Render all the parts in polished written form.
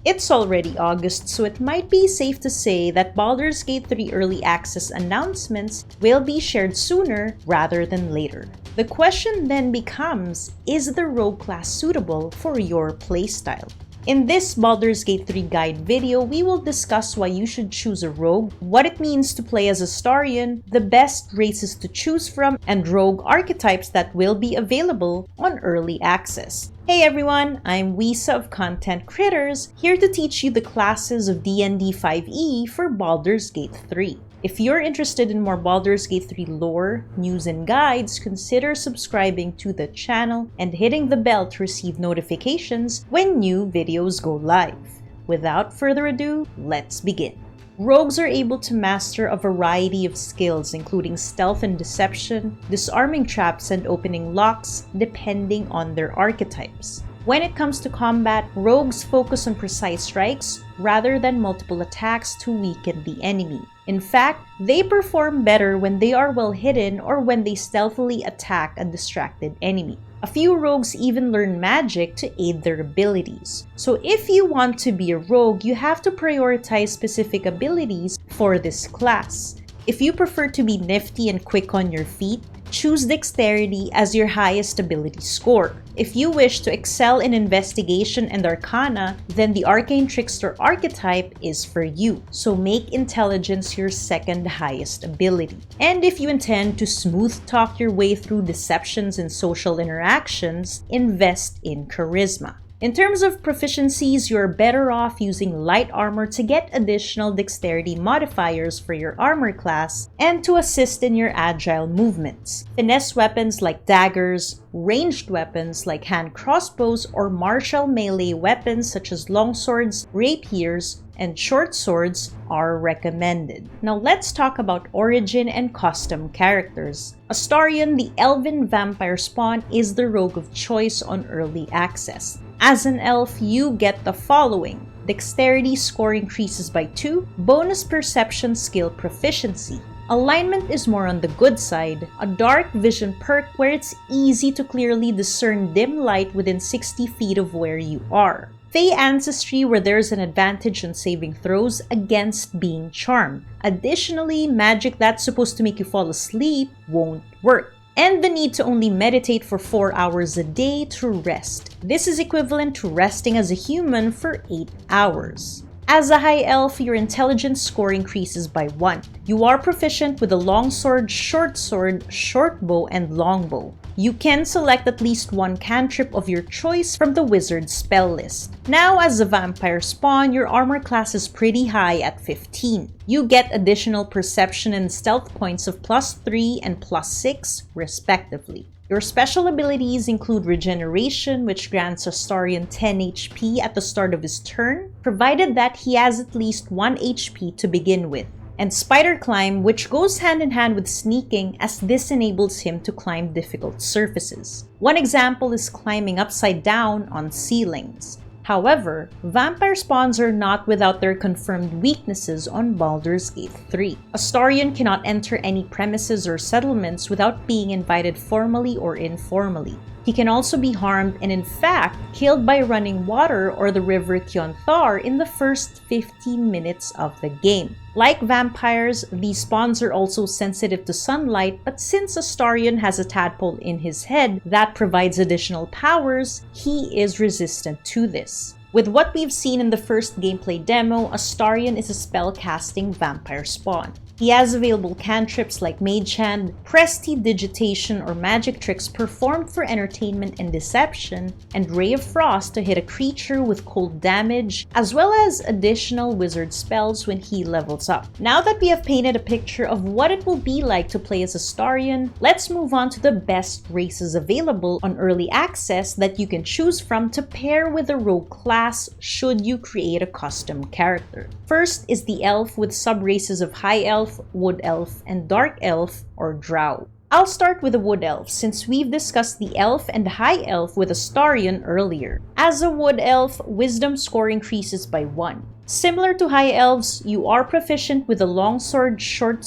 It's already August, so it might be safe to say that Baldur's Gate 3 Early Access announcements will be shared sooner rather than later. The question then becomes, is the rogue class suitable for your playstyle? In this Baldur's Gate 3 guide video, we will discuss why you should choose a rogue, what it means to play as Astarion, the best races to choose from, and rogue archetypes that will be available on early access. Hey everyone, I'm Wisa of Content Critters, here to teach you the classes of D&D 5e for Baldur's Gate 3. If you're interested in more Baldur's Gate 3 lore, news, and guides, consider subscribing to the channel and hitting the bell to receive notifications when new videos go live. Without further ado, let's begin. Rogues are able to master a variety of skills including stealth and deception, disarming traps, and opening locks, depending on their archetypes. When it comes to combat, rogues focus on precise strikes rather than multiple attacks to weaken the enemy. In fact, they perform better when they are well hidden or when they stealthily attack a distracted enemy. A few rogues even learn magic to aid their abilities. So if you want to be a rogue, you have to prioritize specific abilities for this class. If you prefer to be nifty and quick on your feet, choose Dexterity as your highest ability score. If you wish to excel in Investigation and Arcana, then the Arcane Trickster archetype is for you, so make Intelligence your second highest ability. And if you intend to smooth talk your way through deceptions and social interactions, invest in Charisma. In terms of proficiencies, you're better off using light armor to get additional dexterity modifiers for your armor class and to assist in your agile movements. Finesse weapons like daggers, ranged weapons like hand crossbows, or martial melee weapons such as longswords, rapiers, and short swords are recommended. Now let's talk about origin and custom characters. Astarion, the elven vampire spawn, is the rogue of choice on early access. As an elf, you get the following: Dexterity score increases by 2, bonus perception skill proficiency. Alignment is more on the good side, a dark vision perk where it's easy to clearly discern dim light within 60 feet of where you are. Fey Ancestry, where there's an advantage on saving throws against being charmed. Additionally, magic that's supposed to make you fall asleep won't work. And the need to only meditate for 4 hours a day to rest. This is equivalent to resting as a human for 8 hours. As a high elf, your intelligence score increases by 1. You are proficient with a longsword, short sword, short bow, and longbow. You can select at least one cantrip of your choice from the wizard spell list. Now, as a vampire spawn, your armor class is pretty high at 15. You get additional perception and stealth points of +3 and +6, respectively. Your special abilities include Regeneration, which grants Astarion 10 HP at the start of his turn, provided that he has at least 1 HP to begin with. And Spider Climb, which goes hand in hand with Sneaking, as this enables him to climb difficult surfaces. One example is climbing upside down on ceilings. However, vampire spawns are not without their confirmed weaknesses on Baldur's Gate 3. Astarion cannot enter any premises or settlements without being invited formally or informally. He can also be harmed and in fact killed by running water or the river Kionthar in the first 15 minutes of the game. Like vampires, these spawns are also sensitive to sunlight, but since Astarion has a tadpole in his head that provides additional powers, he is resistant to this. With what we've seen in the first gameplay demo, Astarion is a spell-casting vampire spawn. He has available cantrips like Mage Hand, Prestidigitation, or magic tricks performed for entertainment and deception, and Ray of Frost to hit a creature with cold damage, as well as additional wizard spells when he levels up. Now that we have painted a picture of what it will be like to play as Astarion, let's move on to the best races available on early access that you can choose from to pair with a rogue class should you create a custom character. First is the elf with sub-races of High Elf, Wood Elf, and Dark Elf or Drow. I'll start with the Wood Elf since we've discussed the Elf and High Elf with Astarion earlier. As a Wood Elf, Wisdom score increases by 1. Similar to High Elves, you are proficient with a longsword, short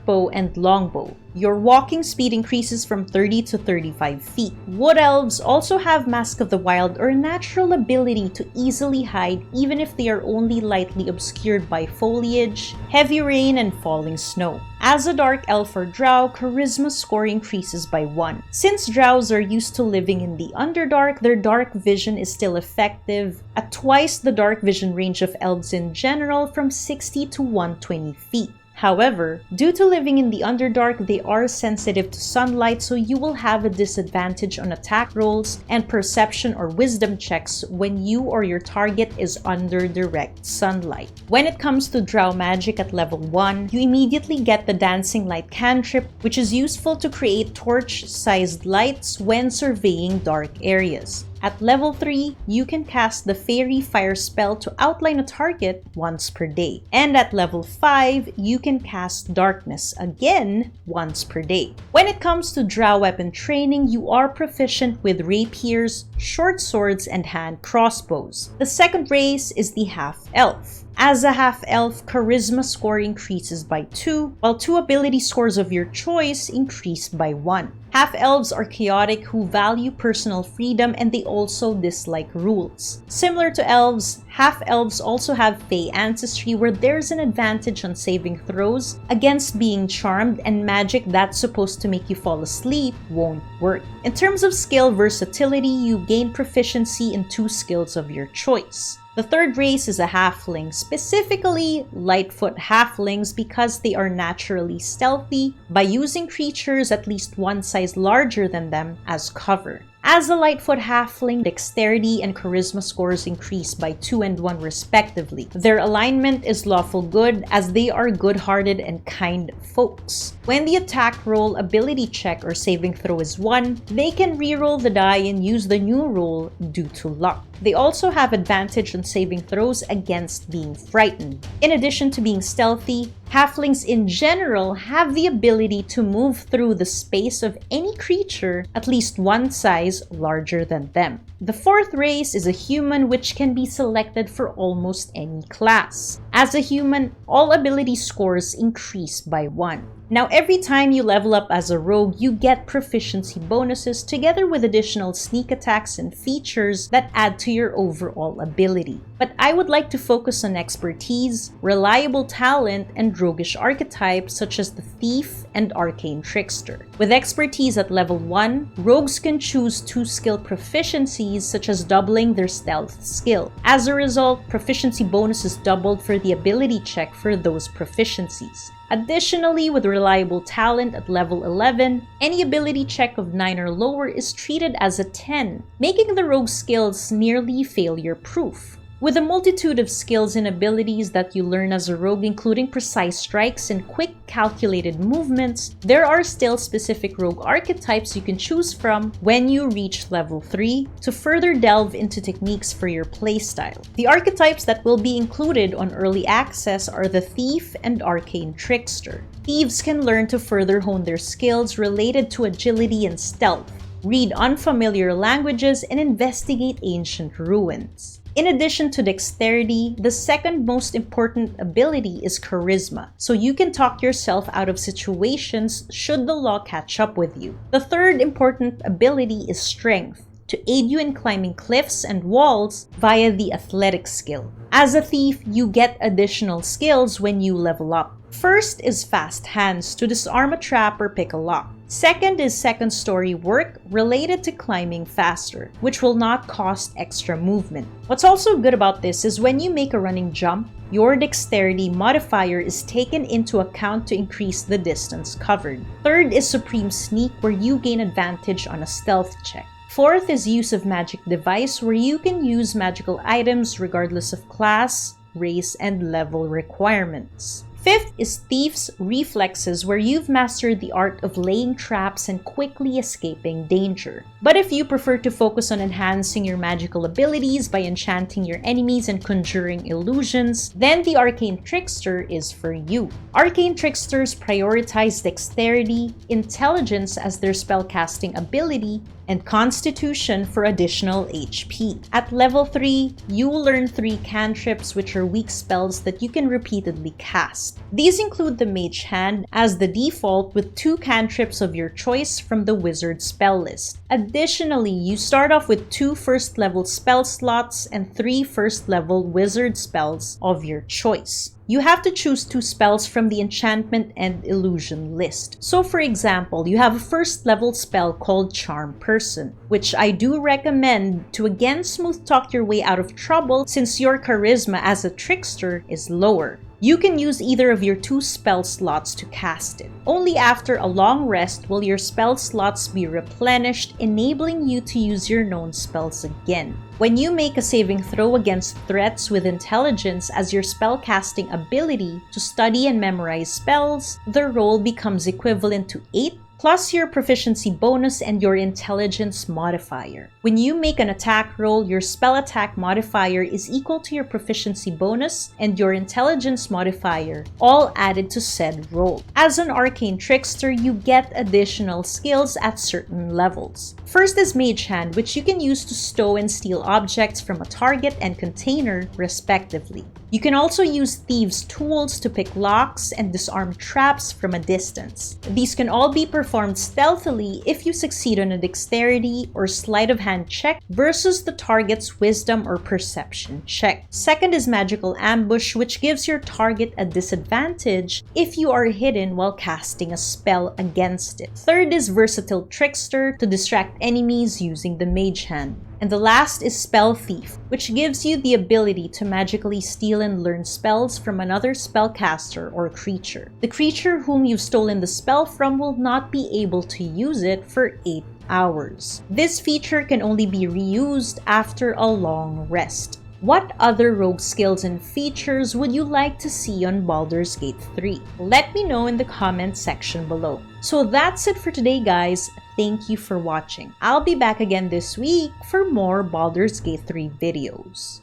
bow, and longbow. Your walking speed increases from 30 to 35 feet. Wood elves also have Mask of the Wild or natural ability to easily hide even if they are only lightly obscured by foliage, heavy rain, and falling snow. As a dark elf or drow, charisma score increases by 1. Since drows are used to living in the Underdark, their dark vision is still effective at twice the dark vision range of elves in general, from 60 to 120 feet. However, due to living in the Underdark, they are sensitive to sunlight, so you will have a disadvantage on attack rolls and perception or wisdom checks when you or your target is under direct sunlight. When it comes to drow magic at level 1, you immediately get the Dancing Light cantrip, which is useful to create torch-sized lights when surveying dark areas. At level 3, you can cast the Fairy Fire spell to outline a target once per day. And at level 5, you can cast Darkness again once per day. When it comes to drow weapon training, you are proficient with rapiers, short swords, and hand crossbows. The second race is the Half-Elf. As a half-elf, charisma score increases by 2, while 2 ability scores of your choice increase by 1. Half-elves are chaotic who value personal freedom, and they also dislike rules. Similar to elves, half-elves also have Fey ancestry, where there's an advantage on saving throws against being charmed, and magic that's supposed to make you fall asleep won't work. In terms of skill versatility, you gain proficiency in 2 skills of your choice. The third race is a halfling, specifically Lightfoot halflings, because they are naturally stealthy by using creatures at least one size larger than them as cover. As a Lightfoot halfling, dexterity and charisma scores increase by 2 and 1 respectively. Their alignment is lawful good, as they are good-hearted and kind folks. When the attack roll, ability check, or saving throw is 1, they can reroll the die and use the new roll due to luck. They also have advantage on saving throws against being frightened. In addition to being stealthy, halflings in general have the ability to move through the space of any creature at least one size larger than them. The fourth race is a human, which can be selected for almost any class. As a human, all ability scores increase by 1. Now, every time you level up as a rogue, you get proficiency bonuses together with additional sneak attacks and features that add to your overall ability. But I would like to focus on expertise, reliable talent, and roguish archetypes such as the Thief and Arcane Trickster. With expertise at level 1, rogues can choose 2 skill proficiencies such as doubling their stealth skill. As a result, proficiency bonus is doubled for the ability check for those proficiencies. Additionally, with reliable talent at level 11, any ability check of 9 or lower is treated as a 10, making the rogue skills nearly failure-proof. With a multitude of skills and abilities that you learn as a rogue, including precise strikes and quick calculated movements, there are still specific rogue archetypes you can choose from when you reach level 3 to further delve into techniques for your playstyle. The archetypes that will be included on early access are the Thief and Arcane Trickster. Thieves can learn to further hone their skills related to agility and stealth, read unfamiliar languages, and investigate ancient ruins. In addition to dexterity, the second most important ability is charisma, so you can talk yourself out of situations should the law catch up with you. The third important ability is strength, to aid you in climbing cliffs and walls via the athletic skill. As a thief, you get additional skills when you level up. First is fast hands, to disarm a trap or pick a lock. Second is second story work related to climbing faster, which will not cost extra movement. What's also good about this is when you make a running jump, your dexterity modifier is taken into account to increase the distance covered. Third is supreme sneak, where you gain advantage on a stealth check. Fourth is use of magic device, where you can use magical items regardless of class, race, and level requirements. Fifth is Thief's Reflexes, where you've mastered the art of laying traps and quickly escaping danger. But if you prefer to focus on enhancing your magical abilities by enchanting your enemies and conjuring illusions, then the Arcane Trickster is for you. Arcane Tricksters prioritize dexterity, intelligence as their spellcasting ability, and Constitution for additional HP. At level 3, you will learn 3 cantrips which are weak spells that you can repeatedly cast. These include the Mage Hand as the default with 2 cantrips of your choice from the wizard spell list. Additionally, you start off with 2 first level spell slots and 3 first level wizard spells of your choice. You have to choose 2 spells from the enchantment and illusion list. So for example, you have a first level spell called Charm Person, which I do recommend to again smooth talk your way out of trouble since your charisma as a trickster is lower. You can use either of your 2 spell slots to cast it. Only after a long rest will your spell slots be replenished, enabling you to use your known spells again. When you make a saving throw against threats with intelligence as your spellcasting ability to study and memorize spells, the roll becomes equivalent to 8 plus your proficiency bonus and your intelligence modifier. When you make an attack roll, your spell attack modifier is equal to your proficiency bonus and your intelligence modifier, all added to said roll. As an Arcane Trickster, you get additional skills at certain levels. First is Mage Hand, which you can use to stow and steal objects from a target and container, respectively. You can also use Thieves' Tools to pick locks and disarm traps from a distance. These can all be performed stealthily if you succeed on a Dexterity or Sleight of Hand check versus the target's Wisdom or Perception check. Second is Magical Ambush, which gives your target a disadvantage if you are hidden while casting a spell against it. Third is Versatile Trickster to distract enemies using the Mage Hand. And the last is Spell Thief, which gives you the ability to magically steal and learn spells from another spellcaster or creature. The creature whom you've stolen the spell from will not be able to use it for 8 hours. This feature can only be reused after a long rest. What other rogue skills and features would you like to see on Baldur's Gate 3? Let me know in the comment section below. So that's it for today, guys. Thank you for watching. I'll be back again this week for more Baldur's Gate 3 videos.